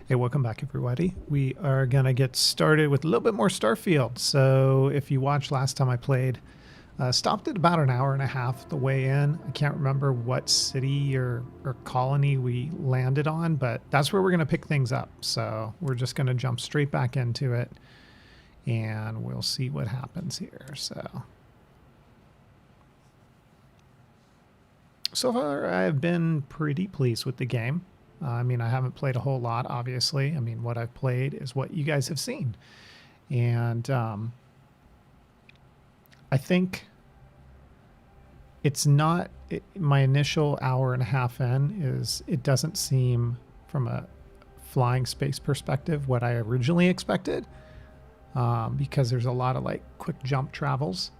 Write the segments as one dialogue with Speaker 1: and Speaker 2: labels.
Speaker 1: Hey, welcome back, everybody. We are going to get started with a little bit more Starfield. So if you watched last time I played, stopped at about an hour and a half the way in. I can't remember what city or colony we landed on, but that's where we're going to pick things up. So we're just going to jump straight back into it, and we'll see what happens here. So far, I've been pretty pleased with the game. I mean, I haven't played a whole lot, obviously. I mean, what I've played is what you guys have seen. And I think it's not, my initial hour and a half in is, it doesn't seem from a flying space perspective what I originally expected, because there's a lot of like quick jump travels.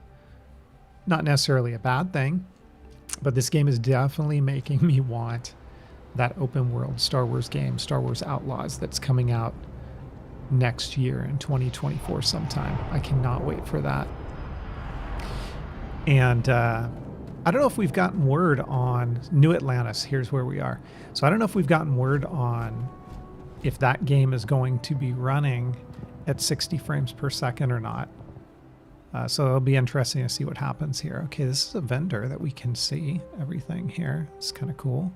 Speaker 1: Not necessarily a bad thing, but this game is definitely making me want that open world Star Wars game, Star Wars Outlaws, that's coming out next year in 2024 sometime. I cannot wait for that. And I don't know if we've gotten word on New Atlantis. Here's where we are. So I don't know if we've gotten word on if that game is going to be running at 60 frames per second or not. So it'll be interesting to see what happens here. Okay, this is a vendor that we can see everything here. It's kind of cool.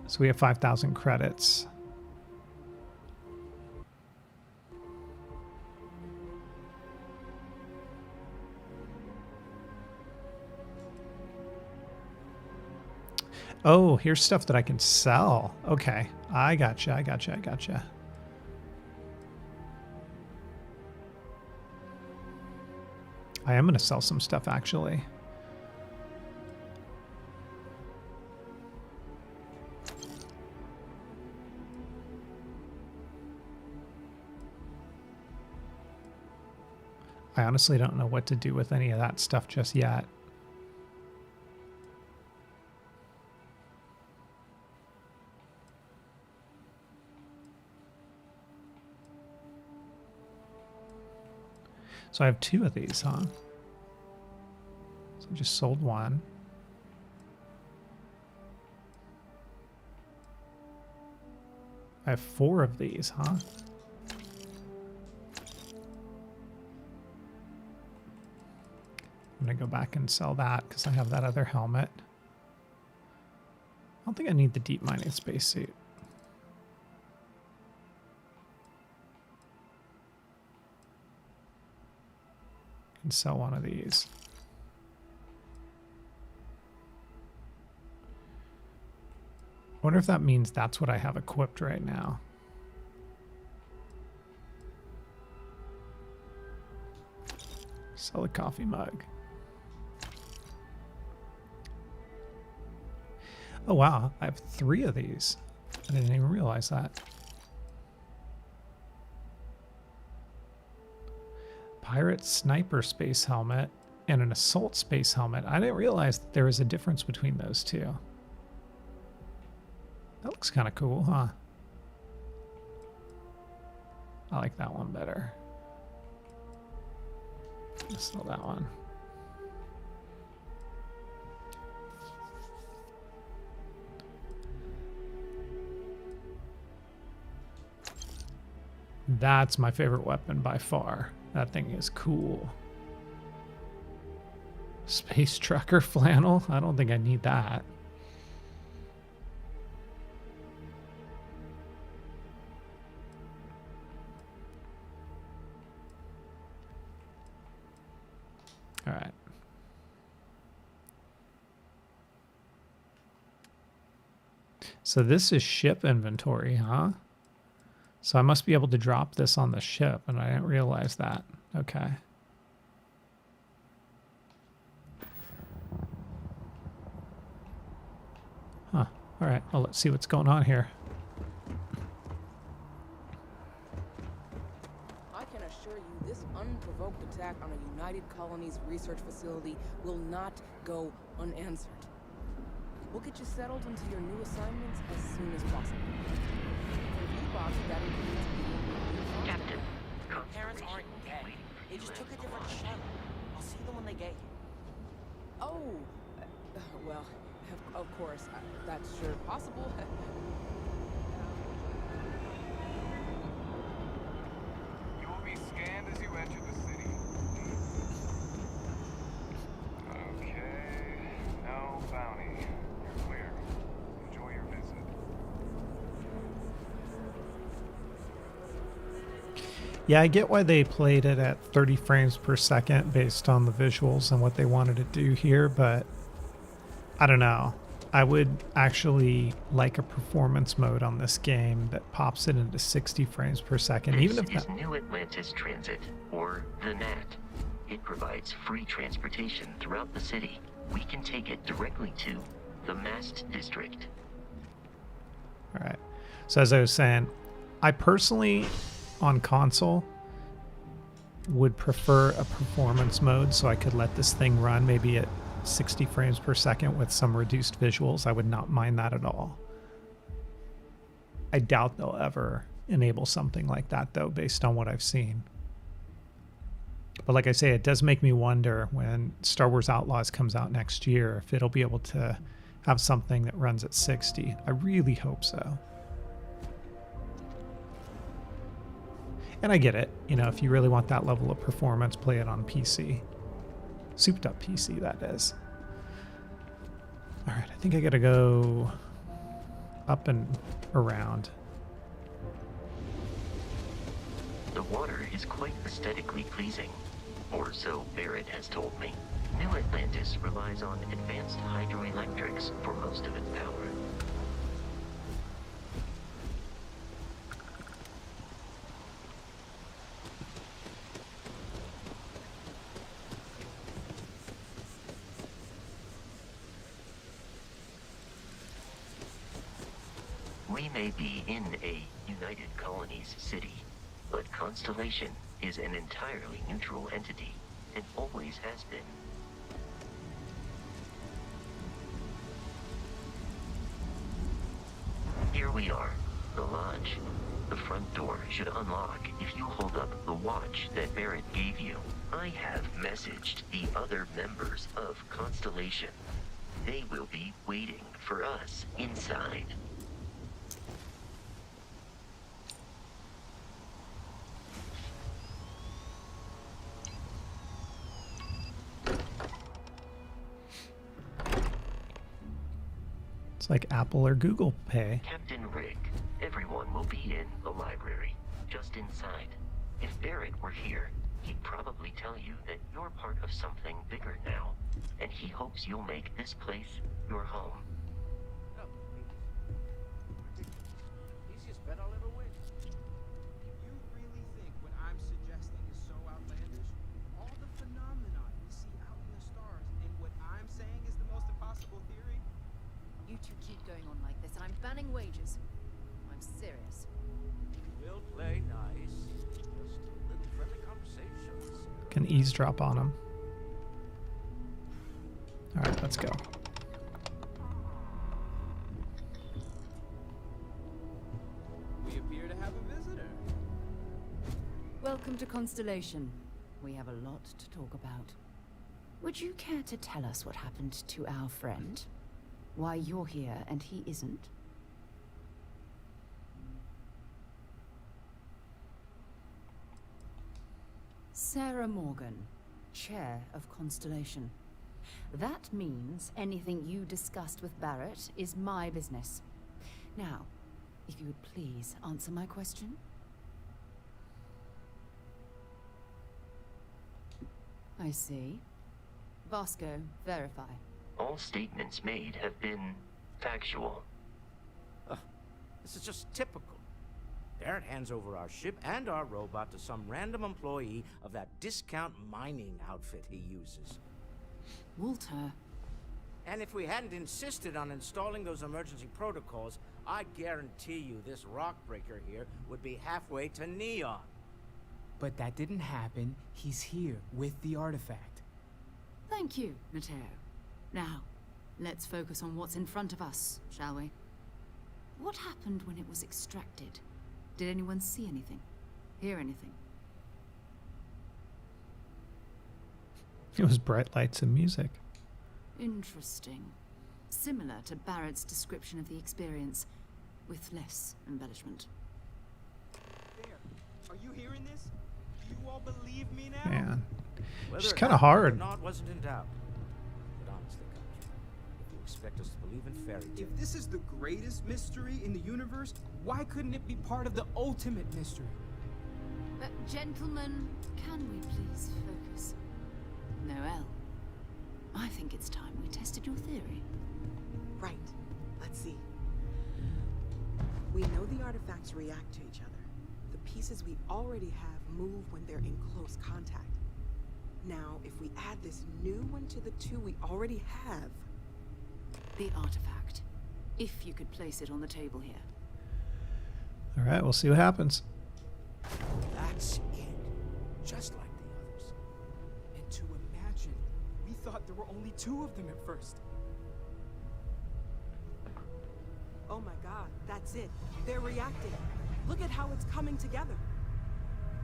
Speaker 1: So we have 5,000 credits. Oh, here's stuff that I can sell. Okay, I gotcha. I am going to sell some stuff, actually. I honestly don't know what to do with any of that stuff just yet. So I have 2 of these, huh? So I just sold 1. I have 4 of these, huh? I'm going to go back and sell that because I have that other helmet. I don't think I need the deep mining spacesuit. I can sell 1 of these. I wonder if that means that's what I have equipped right now. Sell a coffee mug. Oh wow, I have 3 of these. I didn't even realize that. Pirate sniper space helmet and an assault space helmet. I didn't realize that there was a difference between those 2. That looks kind of cool, huh? I like that one better. Let's sell that one. That's my favorite weapon by far. That thing is cool. Space trucker flannel? I don't think I need that. All right. So this is ship inventory, huh? So I must be able to drop this on the ship, and I didn't realize that. Okay. Huh. All right. Well, let's see what's going on here.
Speaker 2: I can assure you this unprovoked attack on a United Colonies research facility will not go unanswered. We'll get you settled into your new assignments as soon as possible. Bobby, that includes
Speaker 3: Captain,
Speaker 4: Your parents aren't dead. They just took a different shuttle. I'll see them when they get here.
Speaker 2: Oh, well, of course, that's sure possible.
Speaker 1: Yeah, I get why they played it at 30 frames per second based on the visuals and what they wanted to do here, but I don't know. I would actually like a performance mode on this game that pops it into 60 frames per second,
Speaker 3: This
Speaker 1: even if
Speaker 3: is
Speaker 1: that...
Speaker 3: New Atlantis Transit, or the NAT. It provides free transportation throughout the city. We can take it directly to the Mast District.
Speaker 1: All right. So as I was saying, I personally, on console, would prefer a performance mode so I could let this thing run maybe at 60 frames per second with some reduced visuals. I would not mind that at all. I doubt they'll ever enable something like that, though, based on what I've seen. But like I say, it does make me wonder when Star Wars Outlaws comes out next year if it'll be able to have something that runs at 60. I really hope so. And I get it. You know, if you really want that level of performance, play it on PC. Souped up PC, that is. All right, I think I gotta go up and around.
Speaker 3: The water is quite aesthetically pleasing, or so Barrett has told me. New Atlantis relies on advanced hydroelectrics for most of its power. We may be in a United Colonies city, but Constellation is an entirely neutral entity, and always has been. Here we are, the lodge. The front door should unlock if you hold up the watch that Barrett gave you. I have messaged the other members of Constellation. They will be waiting for us inside.
Speaker 1: It's like Apple or Google Pay.
Speaker 3: Captain Rick, everyone will be in the library, just inside. If Barrett were here, he'd probably tell you that you're part of something bigger now, and he hopes you'll make this place your home.
Speaker 5: No, ridiculous. Easiest bet I'll ever win. You really think what I'm suggesting is so outlandish? All the phenomena we see out in the stars, and what I'm saying is the most impossible theory?
Speaker 6: You two keep going on like this, and I'm banning wages. I'm serious.
Speaker 5: We'll play nice. Just little friendly conversations.
Speaker 1: Can eavesdrop on them. All right, let's go.
Speaker 5: We appear to have a visitor.
Speaker 6: Welcome to Constellation. We have a lot to talk about. Would you care to tell us what happened to our friend? Why you're here and he isn't? Sarah Morgan, Chair of Constellation. That means anything you discussed with Barrett is my business. Now, if you would please answer my question. I see. Vasco, verify.
Speaker 3: All statements made have been factual.
Speaker 5: This is just typical. Barrett hands over our ship and our robot to some random employee of that discount mining outfit he uses.
Speaker 6: Walter.
Speaker 5: And if we hadn't insisted on installing those emergency protocols, I guarantee you this rock breaker here would be halfway to Neon.
Speaker 7: But that didn't happen. He's here with the artifact.
Speaker 6: Thank you, Matteo. Now, let's focus on what's in front of us, shall we? What happened when it was extracted? Did anyone see anything? Hear anything?
Speaker 1: It was bright lights and music.
Speaker 6: Interesting. Similar to Barrett's description of the experience, with less embellishment.
Speaker 5: There. Are you hearing this? Do you all believe me now?
Speaker 1: Man,
Speaker 5: Whether
Speaker 1: just
Speaker 5: it
Speaker 1: kind of
Speaker 5: happened or
Speaker 1: hard.
Speaker 5: not wasn't in doubt. But honestly, Country, if you expect us to believe in fairy tales,
Speaker 8: If this is the greatest mystery in the universe, why couldn't it be part of the ultimate mystery?
Speaker 6: Gentlemen, can we please focus? Noel, I think it's time we tested your theory.
Speaker 2: Right. Let's see. We know the artifacts react to each other. The pieces we already have move when they're in close contact. Now, if we add this new one to the two we already have...
Speaker 6: The artifact. If you could place it on the table here.
Speaker 1: All right, we'll see what happens.
Speaker 7: That's it. Just like the others. And to imagine, we thought there were only 2 of them at first.
Speaker 2: Oh my god, that's it. They're reacting. Look at how it's coming together.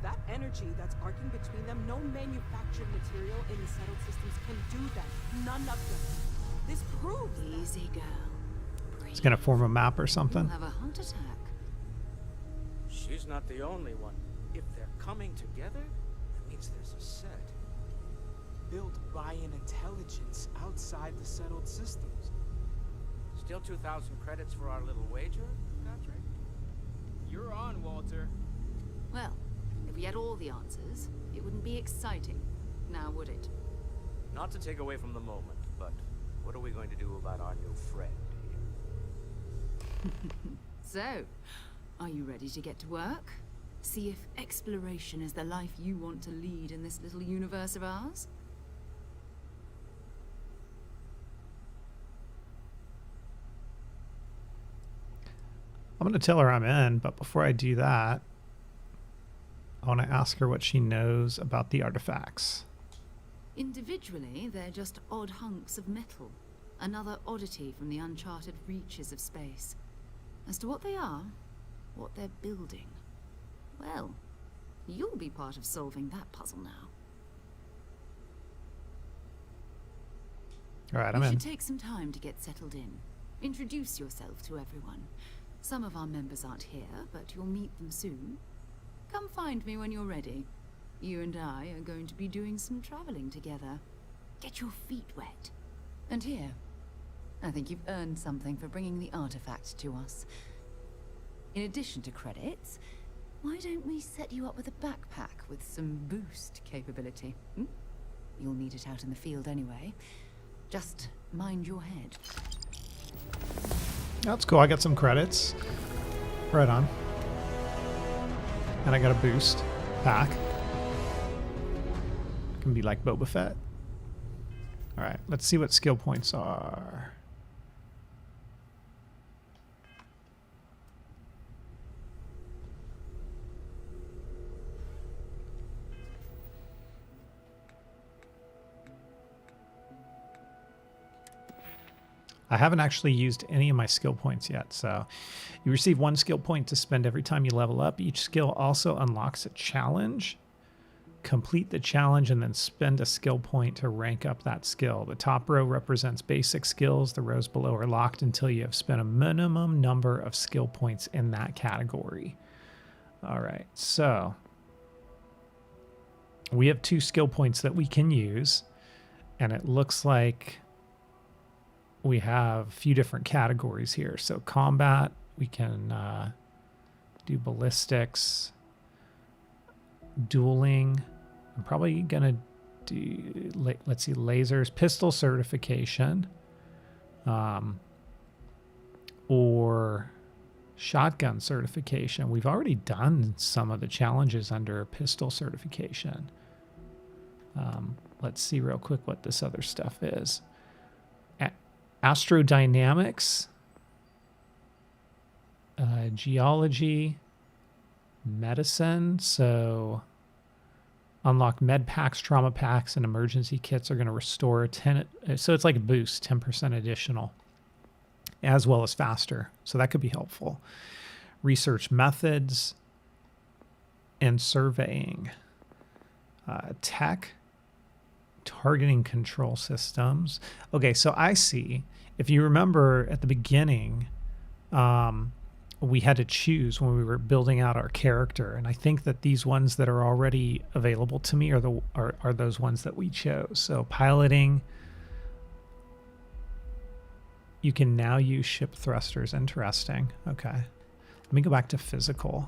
Speaker 2: That energy that's arcing between them, no manufactured material in the settled systems can do that. None of them. This proves that.
Speaker 6: Easy, girl.
Speaker 1: It's gonna form a map or something.
Speaker 6: You'll have a heart attack.
Speaker 5: She's not the only one. If they're coming together, that means there's a set.
Speaker 7: Built by an intelligence outside the settled systems.
Speaker 5: Still 2,000 credits for our little wager, Patrick? You're on, Walter.
Speaker 6: Well, if we had all the answers, it wouldn't be exciting. Now, would it?
Speaker 5: Not to take away from the moment, but what are we going to do about our new friend here?
Speaker 6: So, are you ready to get to work? See if exploration is the life you want to lead in this little universe of ours?
Speaker 1: I'm gonna tell her I'm in, but before I do that, I want to ask her what she knows about the artifacts.
Speaker 6: Individually, they're just odd hunks of metal. Another oddity from the uncharted reaches of space. As to what they are, what they're building, well, you'll be part of solving that puzzle now.
Speaker 1: All right,
Speaker 6: You
Speaker 1: I'm in.
Speaker 6: should take some time to get settled in. Introduce yourself to everyone. Some of our members aren't here, but you'll meet them soon. Come find me when you're ready. You and I are going to be doing some traveling together. Get your feet wet. And here, I think you've earned something for bringing the artifact to us. In addition to credits, why don't we set you up with a backpack with some boost capability? You'll need it out in the field anyway. Just mind your head.
Speaker 1: That's cool. I got some credits. Right on. And I got a boost pack. Can be like Boba Fett. All right, let's see what skill points are. I haven't actually used any of my skill points yet, so you receive 1 skill point to spend every time you level up. Each skill also unlocks a challenge. Complete the challenge and then spend a skill point to rank up that skill. The top row represents basic skills. The rows below are locked until you have spent a minimum number of skill points in that category. All right, so we have 2 skill points that we can use, and it looks like we have a few different categories here. So combat, we can do ballistics, dueling. I'm probably gonna do, let's see, lasers, pistol certification, or shotgun certification. We've already done some of the challenges under pistol certification. Let's see real quick what this other stuff is. Astrodynamics, geology, medicine. So unlock med packs, trauma packs, and emergency kits are going to restore 10. So it's like a boost, 10% additional, as well as faster. So that could be helpful. Research methods and surveying. Tech, targeting control systems. Okay, so I see. If you remember at the beginning, we had to choose when we were building out our character, and I think that these ones that are already available to me are those ones that we chose. So piloting, you can now use ship thrusters. Interesting. Okay, let me go back to physical.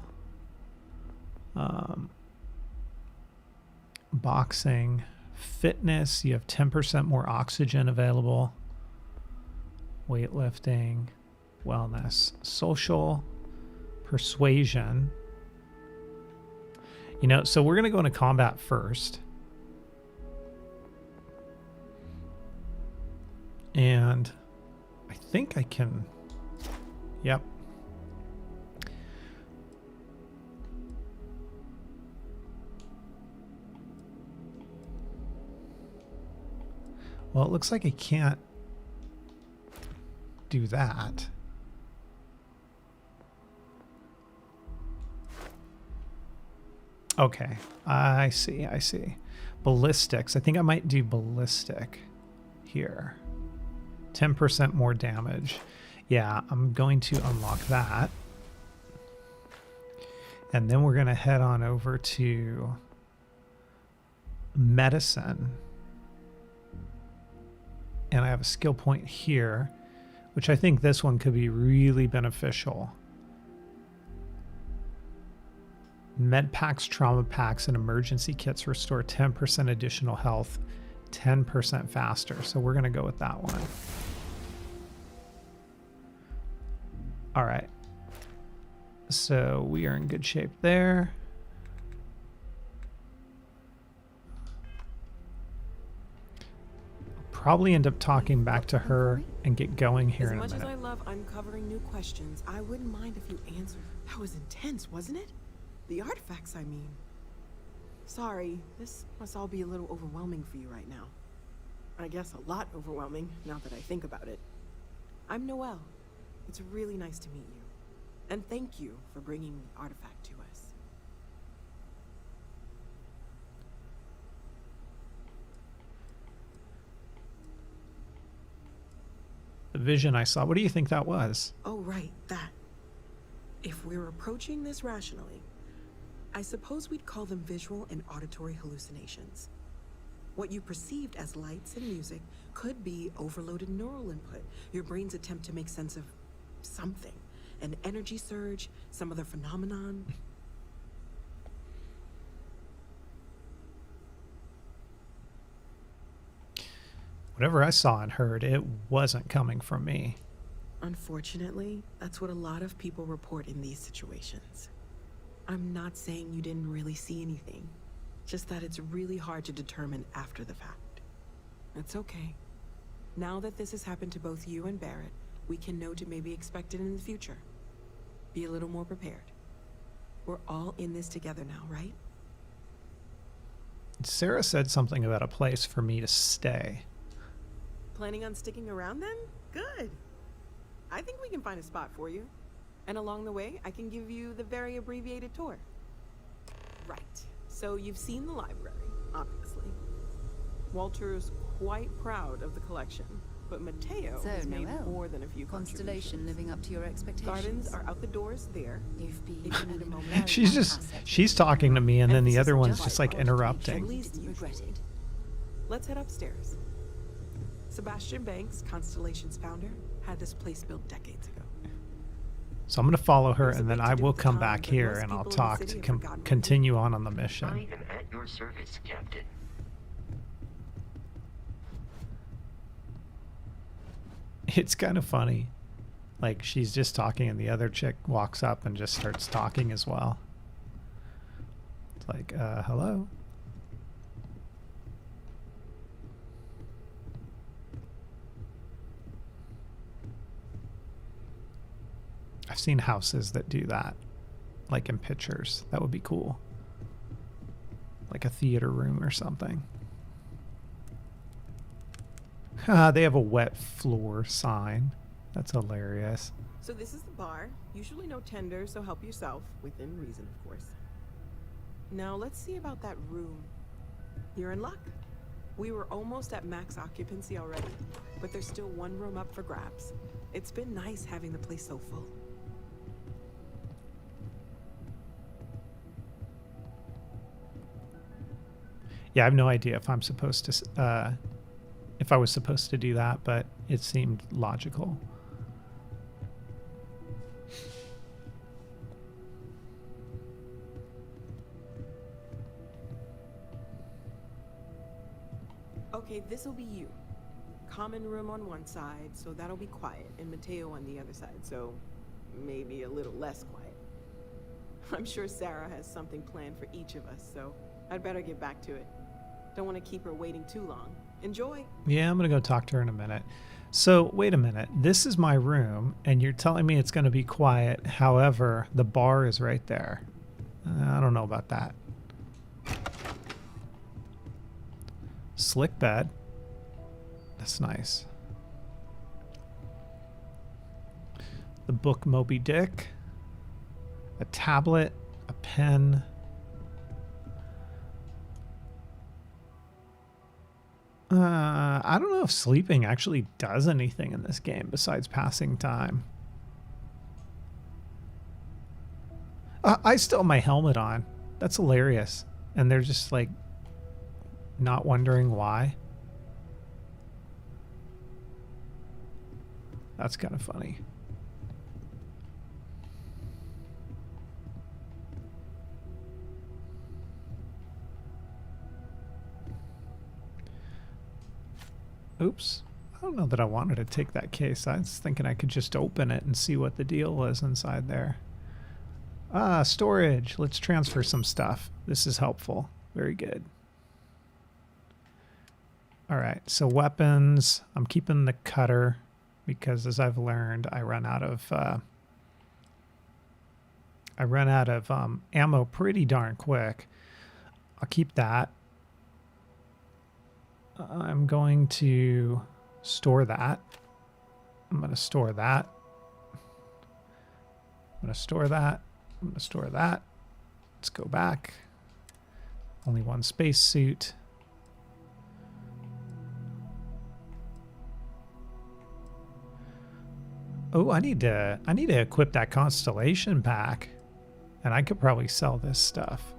Speaker 1: boxing, fitness, you have 10% more oxygen available. Weightlifting, wellness, social, persuasion. You know, so we're going to go into combat first. And I think I can, yep. Well, it looks like I can't do that. Okay, I see, I see. Ballistics. I think I might do ballistic here. 10% more damage. Yeah, I'm going to unlock that. And then we're going to head on over to medicine. And I have a skill point here, which I think this one could be really beneficial. Med packs, trauma packs, and emergency kits restore 10% additional health, 10% faster. So we're going to go with that one. All right. So we are in good shape there. Probably end up talking back to her and get going here in a minute.
Speaker 2: As much as I love uncovering new questions, I wouldn't mind if you answered. That was intense, wasn't it? The artifacts, I mean. Sorry, this must all be a little overwhelming for you right now. I guess a lot overwhelming, now that I think about it. I'm Noelle. It's really nice to meet you. And thank you for bringing the artifact to us.
Speaker 1: The vision I saw, what do you think that was?
Speaker 2: Oh, right, that. If we're approaching this rationally, I suppose we'd call them visual and auditory hallucinations. What you perceived as lights and music could be overloaded neural input, your brain's attempt to make sense of something. An energy surge, some other phenomenon.
Speaker 1: Whatever I saw and heard, it wasn't coming from me.
Speaker 2: Unfortunately, that's what a lot of people report in these situations. I'm not saying you didn't really see anything, just that it's really hard to determine after the fact. It's okay. Now that this has happened to both you and Barrett, we can know to maybe expect it in the future. Be a little more prepared. We're all in this together now, right?
Speaker 1: Sarah said something about a place for me to stay.
Speaker 2: Planning on sticking around then? Good. I think we can find a spot for you. And along the way, I can give you the very abbreviated tour. Right. So you've seen the library, obviously. Walter's quite proud of the collection, but Mateo
Speaker 6: So,
Speaker 2: has made
Speaker 6: Noelle,
Speaker 2: more than a few
Speaker 6: Constellation
Speaker 2: contributions.
Speaker 6: living up to your expectations.
Speaker 2: Gardens are out the doors there.
Speaker 6: You've been
Speaker 2: If you
Speaker 6: an
Speaker 2: need a moment.
Speaker 6: very
Speaker 1: She's
Speaker 6: fine
Speaker 1: just,
Speaker 6: asset.
Speaker 1: she's talking to me and then the
Speaker 2: Emphasis
Speaker 1: other
Speaker 2: on
Speaker 1: one's
Speaker 2: just
Speaker 1: just like
Speaker 2: right.
Speaker 1: interrupting.
Speaker 2: At least
Speaker 6: Didn't regret
Speaker 2: usually.
Speaker 6: it.
Speaker 2: Let's head upstairs. Sebastian Banks, Constellation's founder, had this place built decades ago.
Speaker 1: So I'm going to follow her
Speaker 2: There's a
Speaker 1: and then
Speaker 2: bit to
Speaker 1: I
Speaker 2: do
Speaker 1: will
Speaker 2: with
Speaker 1: come
Speaker 2: time,
Speaker 1: back
Speaker 2: but
Speaker 1: here
Speaker 2: most
Speaker 1: and I'll
Speaker 2: people in the
Speaker 1: talk
Speaker 2: city
Speaker 1: to
Speaker 2: have forgotten what they
Speaker 1: continue on the
Speaker 3: I
Speaker 1: mission.
Speaker 3: am at your service, Captain.
Speaker 1: It's kind of funny. Like she's just talking and the other chick walks up and just starts talking as well. It's like, hello? I've seen houses that do that, like in pictures. That would be cool. Like a theater room or something. They have a wet floor sign. That's hilarious.
Speaker 2: So this is the bar. Usually no tender, so help yourself. Within reason, of course. Now let's see about that room. You're in luck. We were almost at max occupancy already, but there's still one room up for grabs. It's been nice having the place so full.
Speaker 1: Yeah, I have no idea if I'm supposed to, if I was supposed to do that, but it seemed logical.
Speaker 8: Okay, this'll be you. Common room on one side, so that'll be quiet, and Mateo on the other side, so maybe a little less quiet. I'm sure Sarah has something planned for each of us, so I'd better get back to it. Don't want to keep her waiting too long. Enjoy!
Speaker 1: Yeah, I'm going to go talk to her in a minute. So, wait a minute. This is my room, and you're telling me it's going to be quiet. However, the bar is right there. I don't know about that. Slick bed. That's nice. The book Moby Dick. A tablet. A pen. I don't know if sleeping actually does anything in this game besides passing time. I still have my helmet on. That's hilarious. And they're just like not wondering why. That's kind of funny. Oops. I don't know that I wanted to take that case. I was thinking I could just open it and see what the deal was inside there. Ah, storage. Let's transfer some stuff. This is helpful. Very good. All right, so weapons. I'm keeping the cutter because, as I've learned, I run out of ammo pretty darn quick. I'll keep that. I'm going to store that. I'm going to store that. I'm going to store that. I'm going to store that. Let's go back. Only one space suit. Oh, I need to equip that Constellation pack, and I could probably sell this stuff.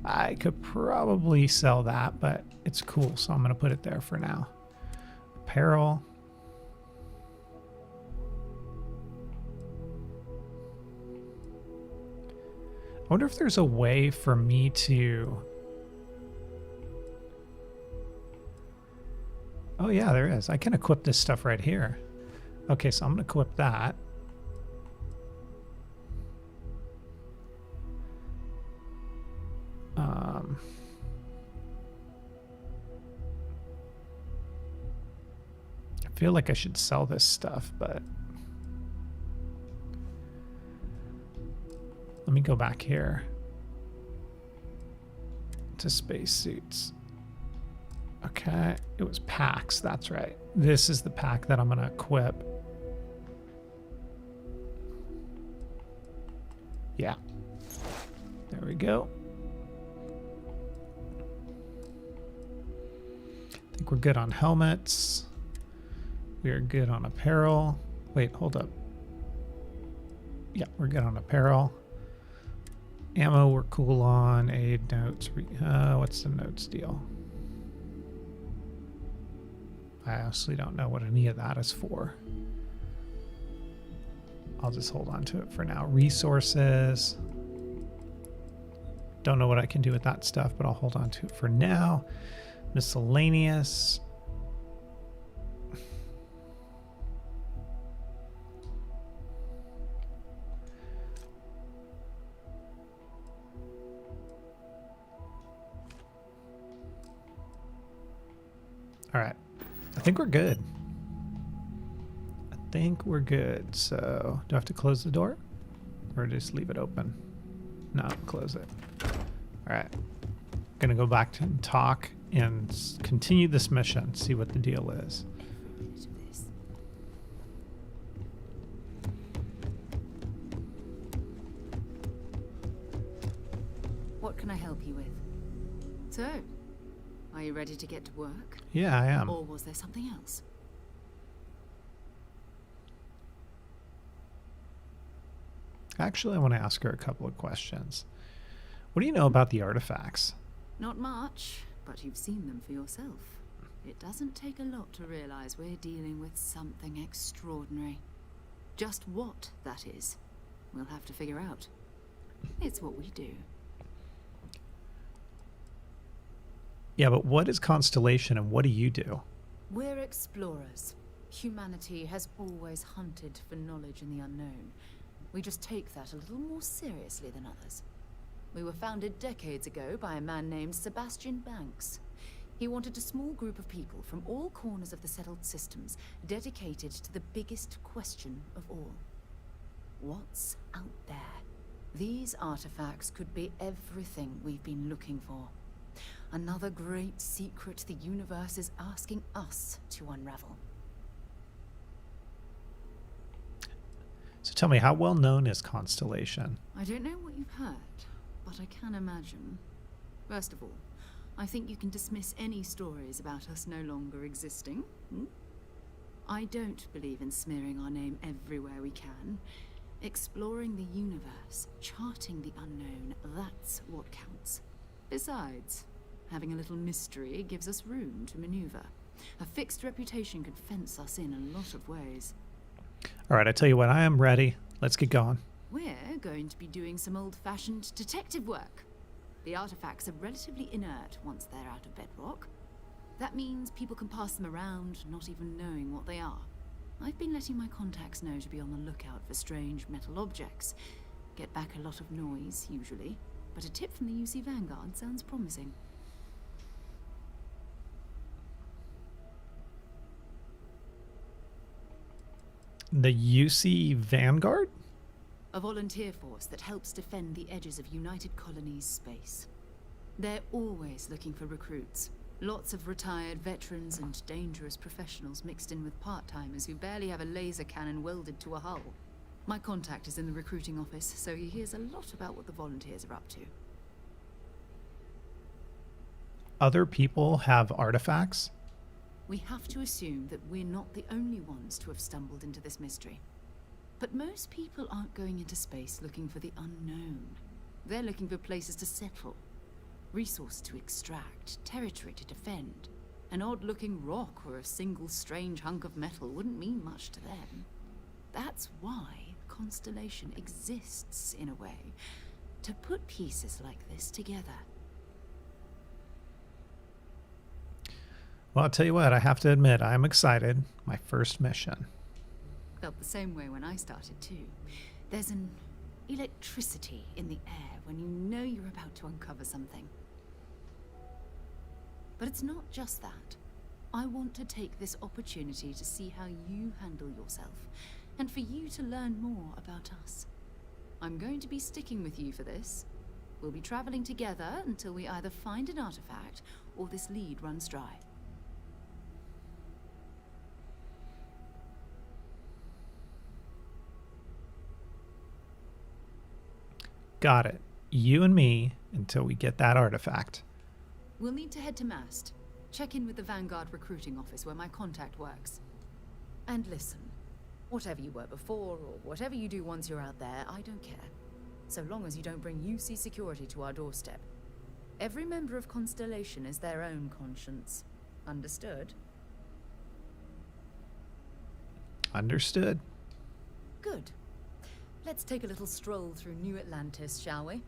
Speaker 1: I could probably sell that, but it's cool, so I'm going to put it there for now. Apparel. I wonder if there's a way for me to... Oh yeah, there is. I can equip this stuff right here. Okay, so I'm going to equip that. I feel like I should sell this stuff, but let me go back here to spacesuits. Okay, it was packs, that's right. This is the pack that I'm going to equip. Yeah. There we go. I think we're good on helmets. We are good on apparel. Wait, hold up. Yeah, we're good on apparel. Ammo, we're cool on. Aid, notes. What's the notes deal? I honestly don't know what any of that is for. I'll just hold on to it for now. Resources. Don't know what I can do with that stuff, but I'll hold on to it for now. Miscellaneous. All right. I think we're good. I think we're good. So, do I have to close the door? Or just leave it open? No, close it. All right. Gonna go back and talk and continue this mission, see what the deal is.
Speaker 6: What can I help you with? So, are you ready to get to work?
Speaker 1: Yeah, I am.
Speaker 6: Or was there something else?
Speaker 1: Actually, I want to ask her a couple of questions. What do you know about the artifacts?
Speaker 6: Not much, but you've seen them for yourself. It doesn't take a lot to realize we're dealing with something extraordinary. Just what that is, we'll have to figure out. It's what we do.
Speaker 1: Yeah, but what is Constellation and what do you do?
Speaker 6: We're explorers. Humanity has always hunted for knowledge in the unknown. We just take that a little more seriously than others. We were founded decades ago by a man named Sebastian Banks. He wanted a small group of people from all corners of the settled systems dedicated to the biggest question of all. What's out there? These artifacts could be everything we've been looking for. Another great secret the universe is asking us to unravel.
Speaker 1: So tell me, how well known is Constellation?
Speaker 6: I don't know what you've heard, but I can imagine. First of all, I think you can dismiss any stories about us no longer existing. I don't believe in smearing our name everywhere we can. Exploring the universe, charting the unknown, that's what counts. Besides, having a little mystery gives us room to maneuver. A fixed reputation could fence us in a lot of ways.
Speaker 1: All right, I tell you what, I am ready. Let's get going.
Speaker 6: We're going to be doing some old-fashioned detective work. The artifacts are relatively inert once they're out of bedrock. That means people can pass them around, not even knowing what they are. I've been letting my contacts know to be on the lookout for strange metal objects. Get back a lot of noise, usually, but a tip from the UC Vanguard sounds promising.
Speaker 1: The UC Vanguard?
Speaker 6: A volunteer force that helps defend the edges of United Colonies space. They're always looking for recruits. Lots of retired veterans and dangerous professionals mixed in with part-timers who barely have a laser cannon welded to a hull. My contact is in the recruiting office, so he hears a lot about what the volunteers are up to.
Speaker 1: Other people have artifacts?
Speaker 6: We have to assume that we're not the only ones to have stumbled into this mystery. But most people aren't going into space looking for the unknown. They're looking for places to settle. Resource to extract, territory to defend. An odd-looking rock or a single strange hunk of metal wouldn't mean much to them. That's why Constellation exists, in a way, to put pieces like this together.
Speaker 1: Well, I'll tell you what, I have to admit, I'm excited. My first mission.
Speaker 6: Felt the same way when I started, too. There's an electricity in the air when you know you're about to uncover something. But it's not just that. I want to take this opportunity to see how you handle yourself, and for you to learn more about us. I'm going to be sticking with you for this. We'll be traveling together until we either find an artifact or this lead runs dry.
Speaker 1: Got it. You and me until we get that artifact.
Speaker 6: We'll need to head to Mast. Check in with the Vanguard recruiting office where my contact works. And listen, whatever you were before or whatever you do once you're out there, I don't care. So long as you don't bring UC security to our doorstep. Every member of Constellation is their own conscience. Understood?
Speaker 1: Understood.
Speaker 6: Good. Let's take a little stroll through New Atlantis, shall we?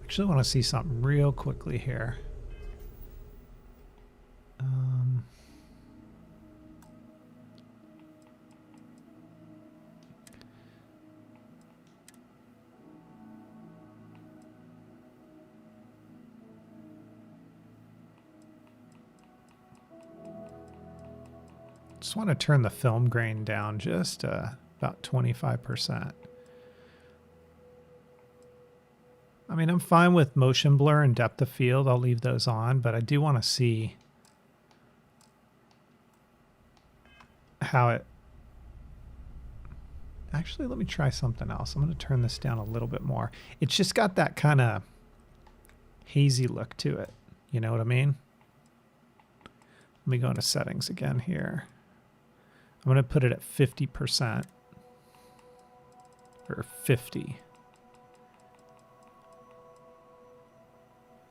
Speaker 1: Actually, I want to see something real quickly here. Just want to turn the film grain down just about 25%. I mean, I'm fine with motion blur and depth of field. I'll leave those on, but I do want to see how it... Actually, let me try something else. I'm going to turn this down a little bit more. It's just got that kind of hazy look to it. You know what I mean? Let me go into settings again here. I'm going to put it at 50%. Or 50.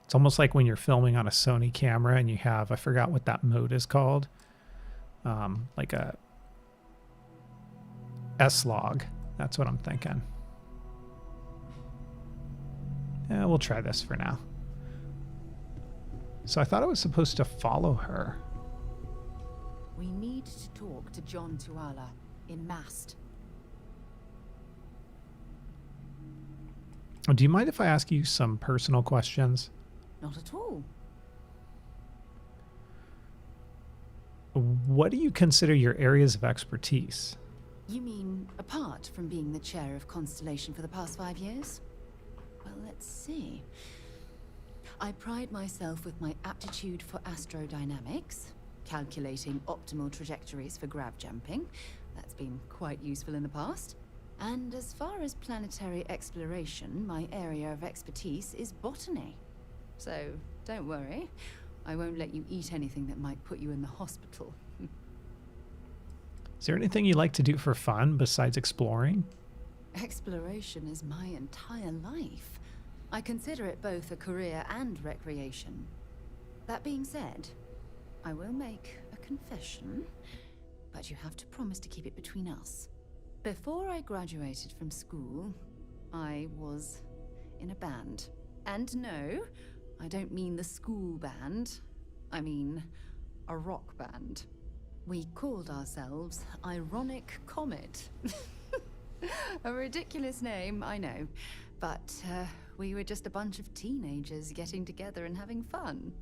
Speaker 1: It's almost like when you're filming on a Sony camera and you have, I forgot what that mode is called. Like a S-Log. That's what I'm thinking. Yeah, we'll try this for now. So I thought I was supposed to follow her.
Speaker 6: We need to talk to John Tuala in Mast.
Speaker 1: Do you mind if I ask you some personal questions?
Speaker 6: Not at all.
Speaker 1: What do you consider your areas of expertise?
Speaker 6: You mean apart from being the chair of Constellation for the past 5 years? Well, let's see. I pride myself with my aptitude for astrodynamics, calculating optimal trajectories for grav jumping. That's been quite useful in the past. And as far as planetary exploration, my area of expertise is botany. So, don't worry. I won't let you eat anything that might put you in the hospital.
Speaker 1: Is there anything you like to do for fun besides exploring?
Speaker 6: Exploration is my entire life. I consider it both a career and recreation. That being said, I will make a confession, but you have to promise to keep it between us. Before I graduated from school, I was in a band. And no, I don't mean the school band. I mean a rock band. We called ourselves Ironic Comet. A ridiculous name, I know. But we were just a bunch of teenagers getting together and having fun.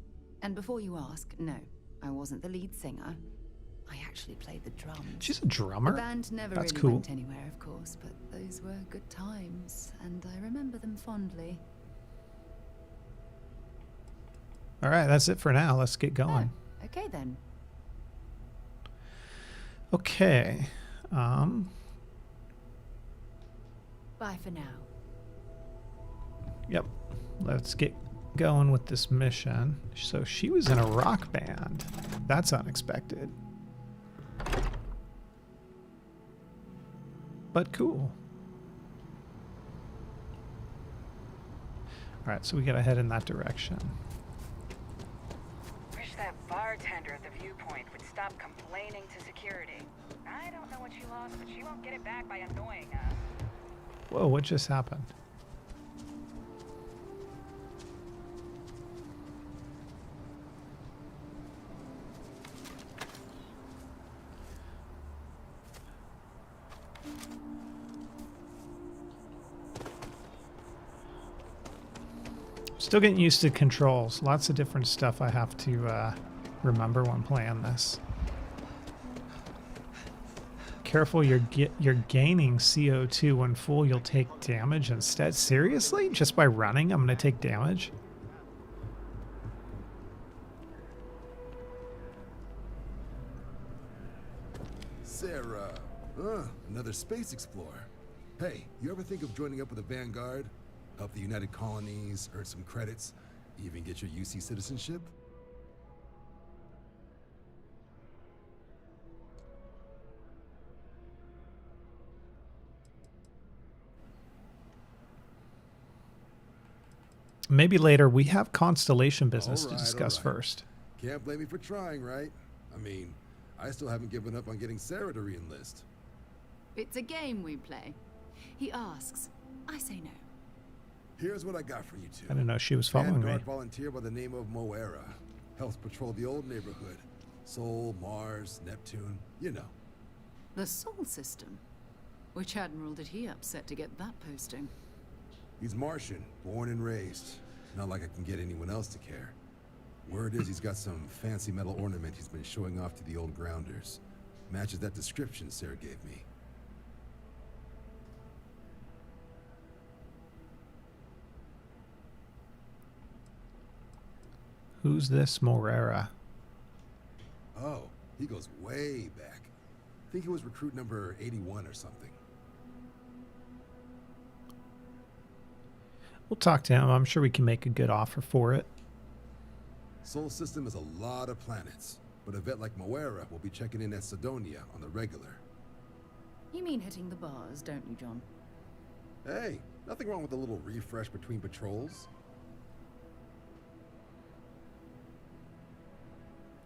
Speaker 6: And before you ask, no, I wasn't the lead singer. I actually played the drums.
Speaker 1: She's a drummer?
Speaker 6: The band never
Speaker 1: That's
Speaker 6: really
Speaker 1: cool.
Speaker 6: went anywhere, of course, but those were good times, and I remember them fondly.
Speaker 1: All right, that's it for now. Let's get going.
Speaker 6: Oh, okay then.
Speaker 1: Okay.
Speaker 6: Bye for now.
Speaker 1: Yep. Let's get going with this mission. So she was in a rock band. That's unexpected. But cool. All right, so we gotta head in that direction.
Speaker 9: Wish that bartender at the viewpoint would stop complaining to security. I don't know what she lost, but she won't get it back by annoying us.
Speaker 1: Whoa, what just happened? Still getting used to controls. Lots of different stuff I have to remember when playing this. Careful, you're gaining CO2 when full. You'll take damage instead. Seriously? Just by running, I'm gonna take damage?
Speaker 10: Sarah, another space explorer. Hey, you ever think of joining up with the Vanguard? Help the United Colonies, earn some credits, even get your UC citizenship?
Speaker 1: Maybe later. We have Constellation business
Speaker 10: All
Speaker 1: to
Speaker 10: right,
Speaker 1: discuss
Speaker 10: all right.
Speaker 1: first.
Speaker 10: Can't blame me for trying, right? I mean, I still haven't given up on getting Sarah to re-enlist.
Speaker 6: It's a game we play. He asks, I say no.
Speaker 10: Here's what I got for you two.
Speaker 1: I didn't know she was following me.
Speaker 10: Vanguard volunteer by the name of Moera. Helps patrol the old neighborhood. Sol, Mars, Neptune, you know.
Speaker 6: The Sol System? Which admiral did he upset to get that posting?
Speaker 10: He's Martian, born and raised. Not like I can get anyone else to care. Word is he's got some fancy metal ornament he's been showing off to the old grounders. Matches that description Sarah gave me.
Speaker 1: Who's this Morera?
Speaker 10: Oh, he goes way back. Think he was recruit number 81 or something.
Speaker 1: We'll talk to him. I'm sure we can make a good offer for it.
Speaker 10: Sol System is a lot of planets, but a vet like Moera will be checking in at Sidonia on the regular.
Speaker 6: You mean hitting the bars, don't you, John?
Speaker 10: Hey, nothing wrong with a little refresh between patrols.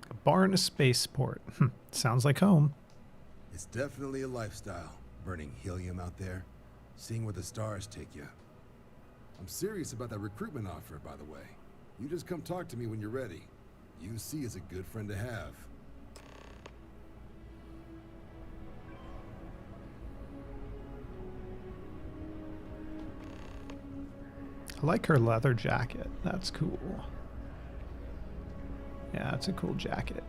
Speaker 1: A bar in a spaceport. Sounds like home.
Speaker 10: It's definitely a lifestyle. Burning helium out there, seeing where the stars take you. I'm serious about that recruitment offer, by the way. You just come talk to me when you're ready. UC is a good friend to have.
Speaker 1: I like her leather jacket. That's cool. Yeah, it's a cool jacket.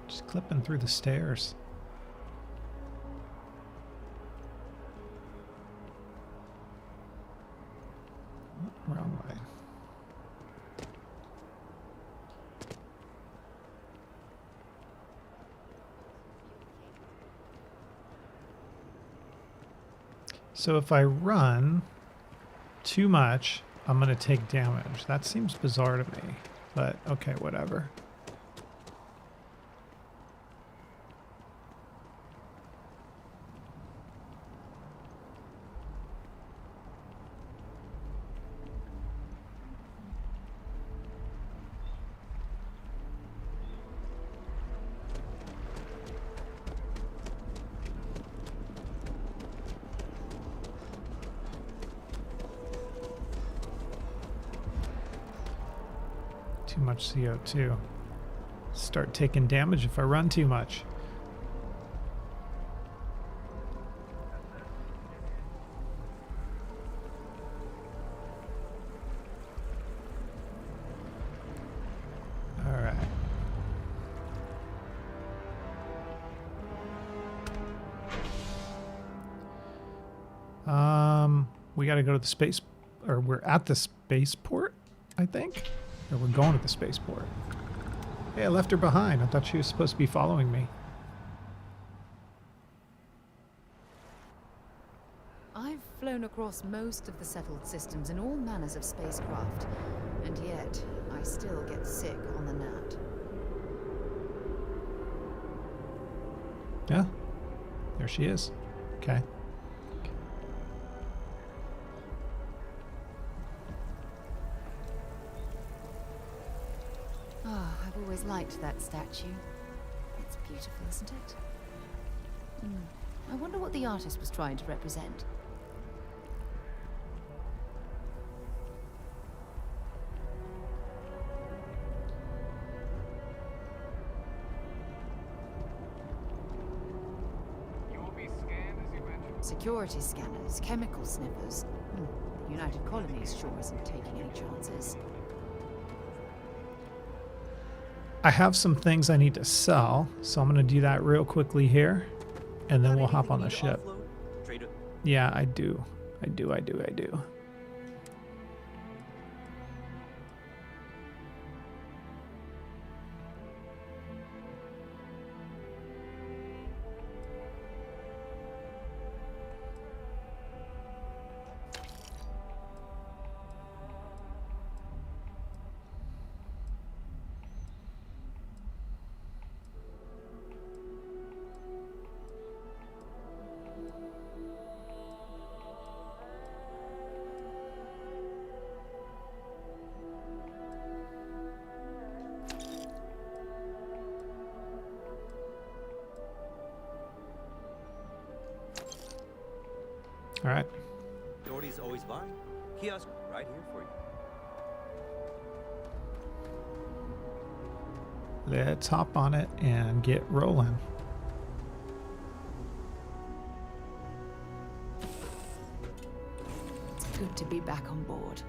Speaker 1: Just clipping through the stairs. Wrong way. So if I run too much, I'm going to take damage. That seems bizarre to me, but okay, whatever. Too much CO2. Start taking damage if I run too much. All right. We got to go to the space, or we're at the spaceport, I think. Or we're going to the spaceport. Hey, I left her behind. I thought she was supposed to be following me.
Speaker 6: I've flown across most of the settled systems in all manners of spacecraft, and yet I still get sick on the gnat.
Speaker 1: Yeah, there she is. Okay.
Speaker 6: I've always liked that statue. It's beautiful, isn't it? I wonder what the artist was trying to represent. Security scanners, chemical sniffers. The United Colonies sure isn't taking any chances.
Speaker 1: I have some things I need to sell, so I'm going to do that real quickly here, and then we'll hop on the ship. Yeah, I do. I do. All right.
Speaker 11: Doherty's always by. Kiosk right here for you.
Speaker 1: Let's hop on it and get rolling.
Speaker 6: It's good to be back on board.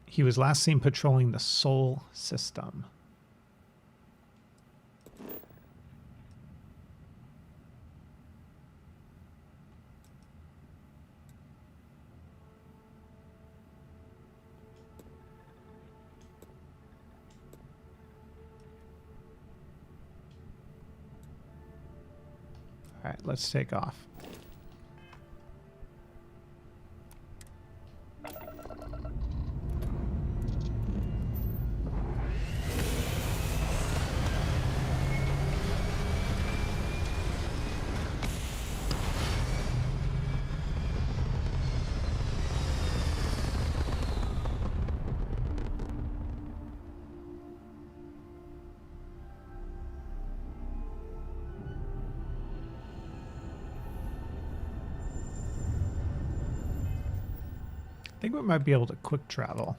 Speaker 1: He was last seen patrolling the Sol system. right, let's take off. I think we might be able to quick travel.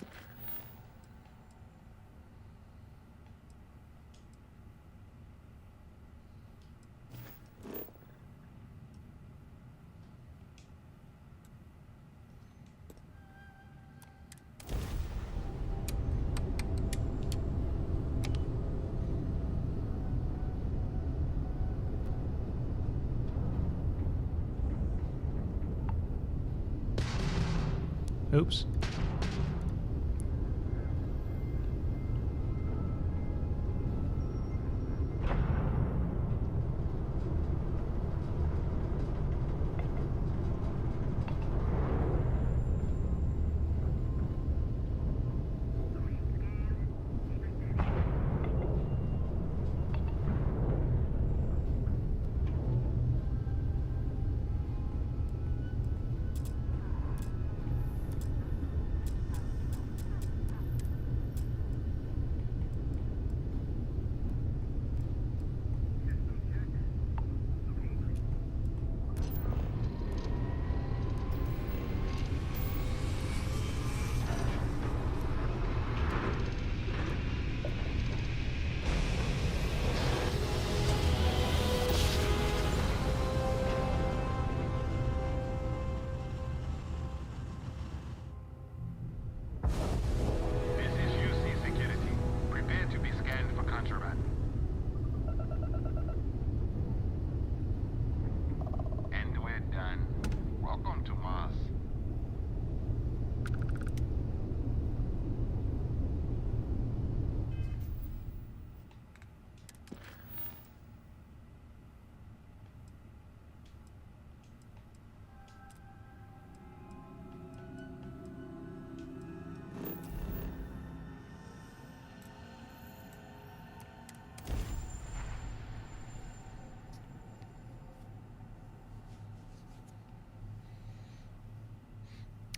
Speaker 1: Oops.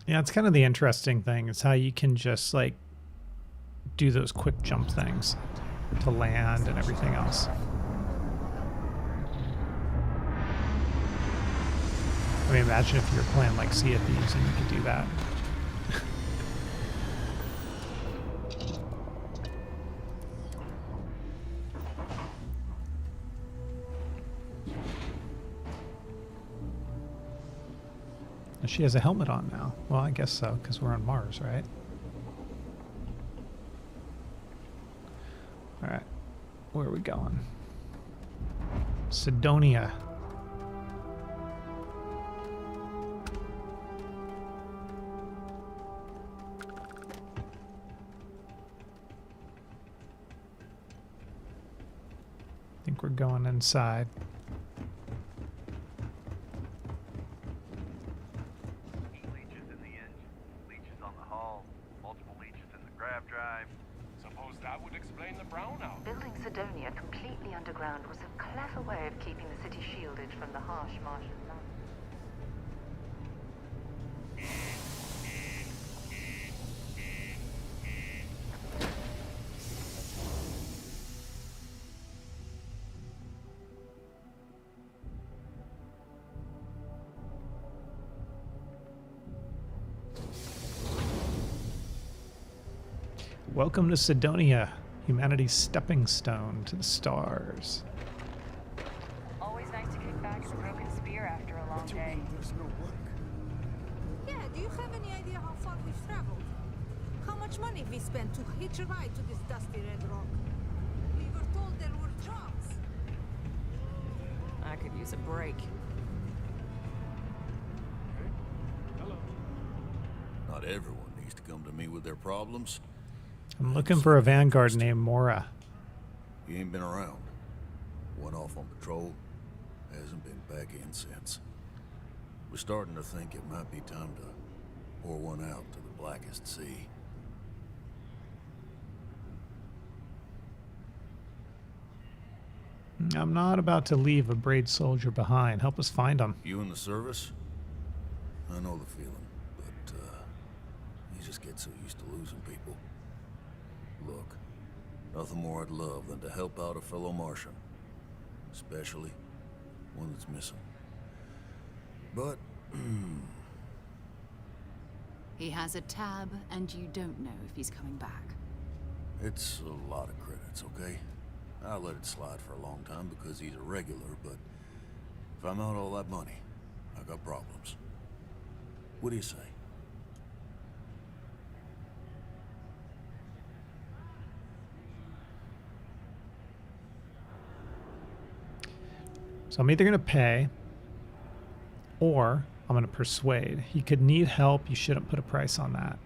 Speaker 1: Yeah, it's kind of the interesting thing is how you can just like do those quick jump things to land and everything else. I mean, imagine if you were playing like Sea of Thieves and you could do that. She has a helmet on now. Well, I guess so, because we're on Mars, right? All right. Where are we going? Sidonia. I think we're going inside.
Speaker 12: Building Sidonia completely underground was a clever way of keeping the city shielded from the harsh Martian sun.
Speaker 1: Welcome to Sidonia, humanity's stepping stone to the stars.
Speaker 9: Always nice to kick back with a broken spear after a long day.
Speaker 7: There's no work.
Speaker 13: Yeah, do you have any idea how far we've traveled? How much money we spent to hitch a ride to this dusty red rock? We were told there were jobs.
Speaker 2: I could use a break.
Speaker 5: Hello.
Speaker 14: Not everyone needs to come to me with their problems.
Speaker 1: I'm looking for a vanguard named Mora.
Speaker 14: He ain't been around. Went off on patrol. Hasn't been back in since. We're starting to think it might be time to pour one out to the blackest sea.
Speaker 1: I'm not about to leave a Braid soldier behind. Help us find him.
Speaker 14: You in the service? I know the feeling, but you just get so used to losing people. Look, nothing more I'd love than to help out a fellow Martian. Especially one that's missing. But,
Speaker 6: He has a tab, and you don't know if he's coming back.
Speaker 14: it's a lot of credits, okay? I let it slide for a long time because he's a regular, but if I'm out all that money, I got problems. What do you say?
Speaker 1: So I'm either going to pay or I'm going to persuade. He could need help. You shouldn't put a price on that.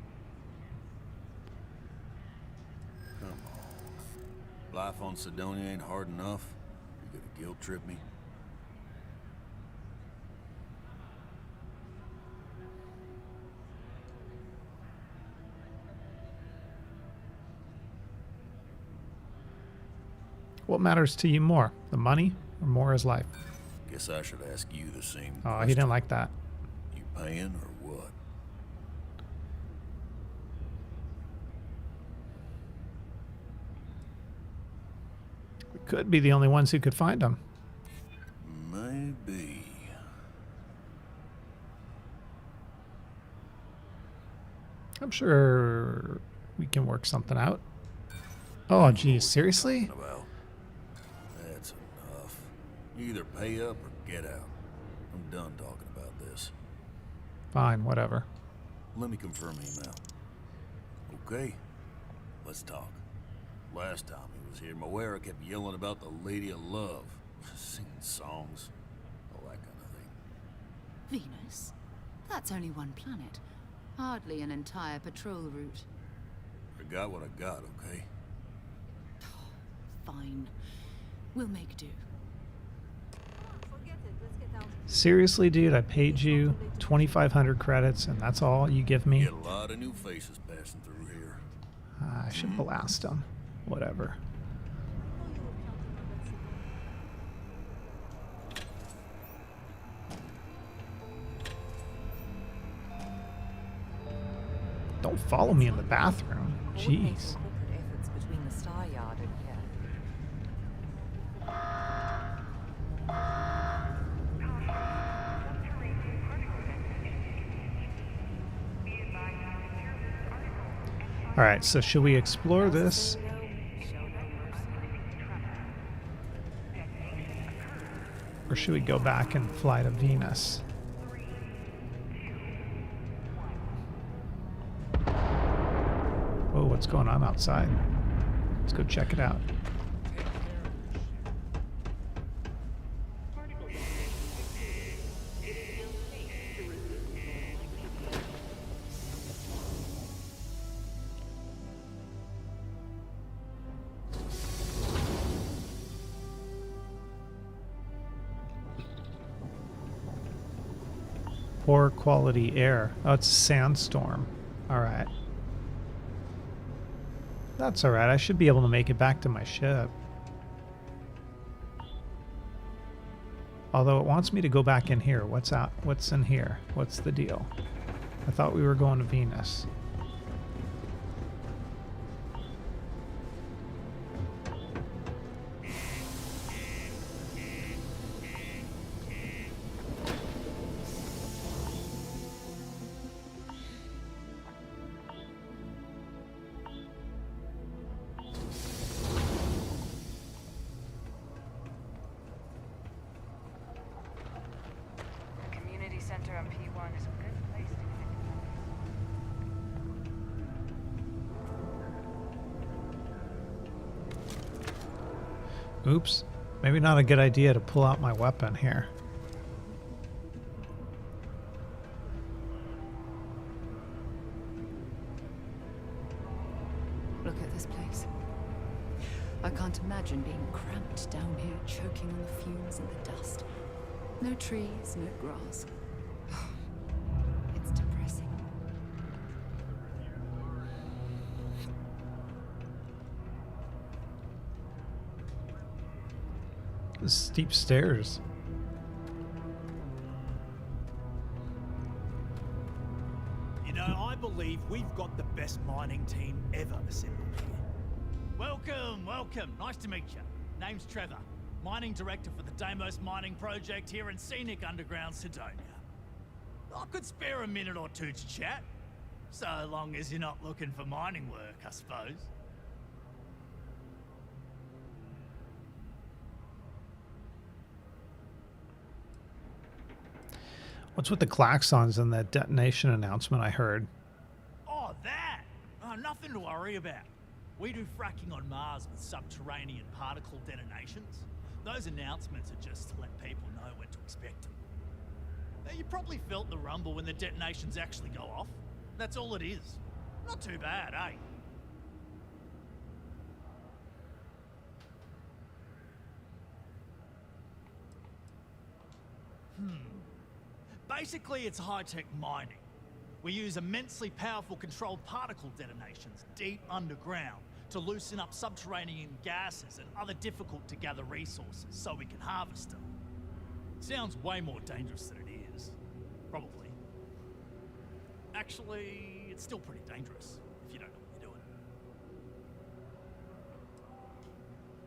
Speaker 14: Come on. Life on Sidonia ain't hard enough. You gonna guilt trip me?
Speaker 1: What matters to you more, the money or more his life?
Speaker 14: Guess I should ask you the same
Speaker 1: Oh,
Speaker 14: question.
Speaker 1: he didn't like that.
Speaker 14: You paying or what?
Speaker 1: We could be the only ones who could find him.
Speaker 14: Maybe.
Speaker 1: I'm sure we can work something out. Oh, geez, seriously?
Speaker 14: Well, that's enough. You either pay up or get out. I'm done talking about this.
Speaker 1: Fine, whatever.
Speaker 14: Let me confirm email. Okay, let's talk. Last time he was here, Moera kept yelling about the Lady of Love, singing songs, all that kind of thing.
Speaker 6: Venus? That's only one planet. Hardly an entire patrol route.
Speaker 14: I got what I got, okay?
Speaker 6: Fine. We'll make do.
Speaker 13: Forget it. Let's get out.
Speaker 1: Seriously, dude, I paid you 2,500 credits and that's all you give me?
Speaker 14: Get a lot of new faces passing through here.
Speaker 1: I should blast him. Whatever. Don't follow me in the bathroom. Jeez.
Speaker 12: Corporate efforts between the Star Yard and here.
Speaker 1: All right, so should we explore this? Or should we go back and fly to Venus? Whoa, what's going on outside? Let's go check it out. Poor quality air. Oh, it's a sandstorm. All right. That's all right. I should be able to make it back to my ship. Although it wants me to go back in here. What's out? What's in here? What's the deal? I thought we were going to Venus.
Speaker 9: Community center on P1 is a good place to connect.
Speaker 1: Oops. Maybe not a good idea to pull out my weapon here.
Speaker 6: Look at this place. I can't imagine being cramped down here, choking on the fumes and the dust. No trees, no grass. It's depressing.
Speaker 1: Steep stairs.
Speaker 15: You know, I believe we've got the best mining team ever assembled here. Welcome, welcome. Nice to meet you. Name's Trevor, mining director for the Deimos mining project here in scenic underground Sidonia. I could spare a minute or two to chat, so long as you're not looking for mining work, I suppose.
Speaker 1: What's with the klaxons and that detonation announcement I heard?
Speaker 15: Oh, that! Oh, nothing to worry about. We do fracking on Mars with subterranean particle detonations. Those announcements are just to let people know when to expect them. Now, you probably felt the rumble when the detonations actually go off. That's all it is. Not too bad, eh? Basically, it's high-tech mining. We use immensely powerful controlled particle detonations deep underground to loosen up subterranean gases and other difficult-to-gather resources so we can harvest them. Sounds way more dangerous than it is. Probably. Actually, it's still pretty dangerous if you don't know what you're doing.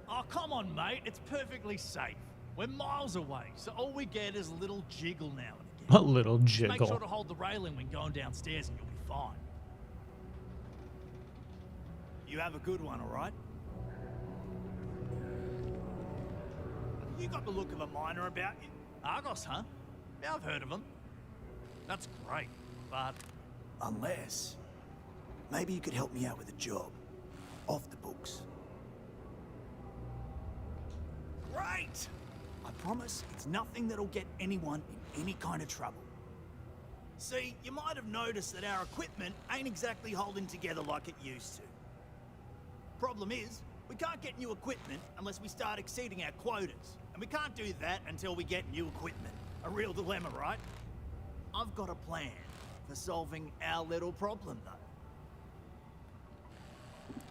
Speaker 15: Oh, come on, mate. It's perfectly safe. We're miles away, so all we get is a little jiggle now and again.
Speaker 1: A little
Speaker 15: Just
Speaker 1: jiggle.
Speaker 15: make sure to hold the railing when going downstairs and you'll be fine. You have a good one, all right? You got the look of a miner about you. Argos, huh? Yeah, I've heard of them. That's great, but unless... maybe you could help me out with a job. Off the books. Great! I promise it's nothing that'll get anyone in any kind of trouble. See, you might have noticed that our equipment ain't exactly holding together like it used to. Problem is, we can't get new equipment unless we start exceeding our quotas. And we can't do that until we get new equipment. A real dilemma, right? I've got a plan for solving our little problem, though.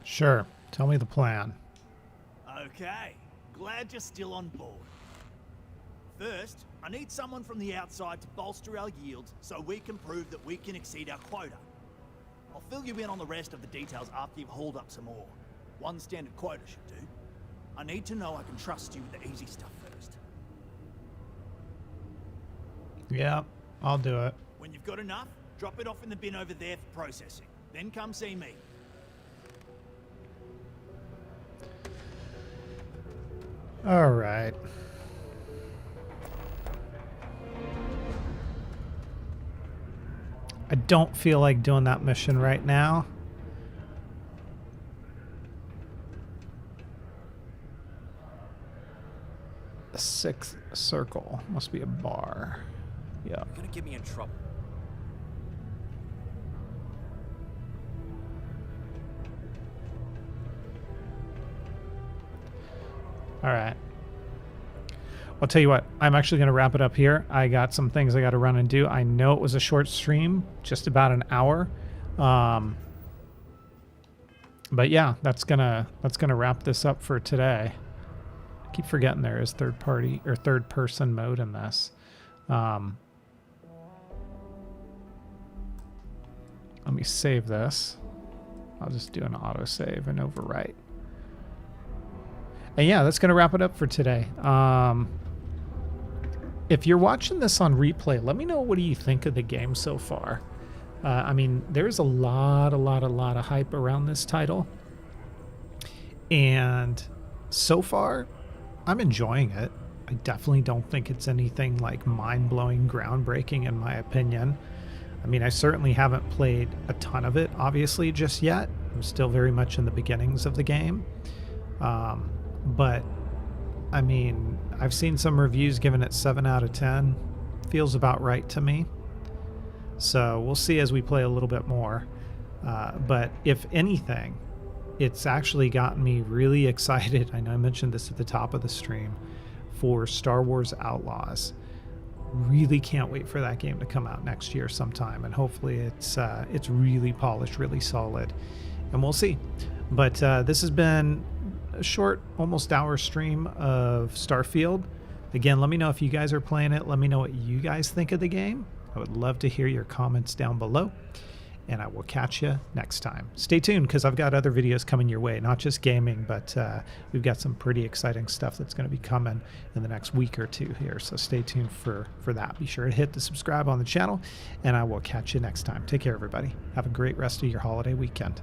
Speaker 1: Sure. Tell me the plan.
Speaker 15: Okay. Glad you're still on board. First, I need someone from the outside to bolster our yields so we can prove that we can exceed our quota. I'll fill you in on the rest of the details after you've hauled up some more. One standard quota should do. I need to know I can trust you with the easy stuff first.
Speaker 1: Yeah, I'll do it.
Speaker 15: When you've got enough, drop it off in the bin over there for processing. Then come see me.
Speaker 1: All right. I don't feel like doing that mission right now. The sixth circle must be a bar. Yeah.
Speaker 7: You're gonna get me in trouble.
Speaker 1: All right. I'll tell you what, I'm actually going to wrap it up here. I got some things I got to run and do. I know it was a short stream, just about an hour. But yeah, that's gonna wrap this up for today. I keep forgetting there is third party or third person mode in this. Let me save this. I'll just do an autosave and overwrite. And yeah, that's going to wrap it up for today. If you're watching this on replay, let me know what do you think of the game so far. I mean, there's a lot of hype around this title. And so far, I'm enjoying it. I definitely don't think it's anything like mind-blowing, groundbreaking in my opinion. I mean, I certainly haven't played a ton of it, obviously, just yet. I'm still very much in the beginnings of the game. But, I mean, I've seen some reviews giving it 7 out of 10. Feels about right to me. So we'll see as we play a little bit more. But if anything, it's actually gotten me really excited. I know I mentioned this at the top of the stream for Star Wars Outlaws. really can't wait for that game to come out next year sometime, and hopefully it's really polished, really solid, and we'll see. But this has been a short, almost hour stream of Starfield. Again, let me know if you guys are playing it. Let me know what you guys think of the game. I would love to hear your comments down below, and I will catch you next time. Stay tuned, because I've got other videos coming your way, not just gaming, but we've got some pretty exciting stuff that's going to be coming in the next week or two here. So stay tuned for that. Be sure to hit the subscribe on the channel, and I will catch you next time. Take care, everybody. Have a great rest of your holiday weekend.